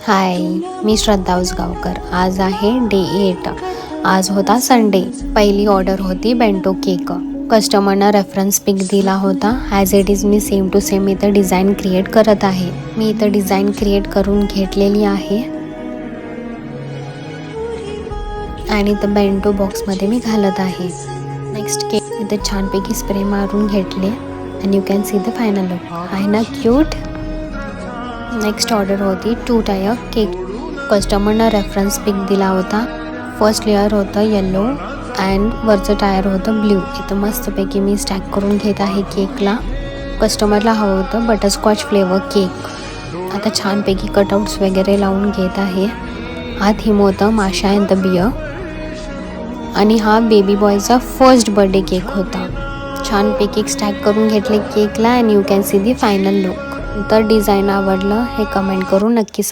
हाय, मी श्रद्धा उसगावकर. आज आहे डे 8. आज होता संडे. पहिली ऑर्डर होती बेंटो केक. कस्टमरनं रेफरन्स पिक दिला होता. ॲज इट इज मी सेम टू सेम इथं डिझाईन क्रिएट करत आहे. मी इथं डिझाईन क्रिएट करून घेतलेली आहे आणि इथं बेंटो बॉक्समध्ये मी घालत आहे. नेक्स्ट केक इथं छानपैकी स्प्रे मारून घेतले आणि you can see the final look. आहे ना क्यूट. नेक्स्ट ऑर्डर होती 2 टायर केक. कस्टमरनं रेफरन्स पिक दिला होता. फर्स्ट लेअर होतं येलो अँड वरचं टायर होतं ब्ल्यू. इथं मस्तपैकी मी स्टॅक करून घेत आहे केकला. कस्टमरला हवं होतं बटरस्कॉच फ्लेवर केक. आता छानपैकी कटआउट्स वगैरे लावून घेत आहे. आत हिम होतं माशा अँड द बियर आणि हा बेबी बॉयचा फर्स्ट बर्थडे केक होता. छानपैकी स्टॅक करून घेतले केकला and you can see the final look. तर डिझाईन आवडलं हे कमेंट करून नक्की सांगा.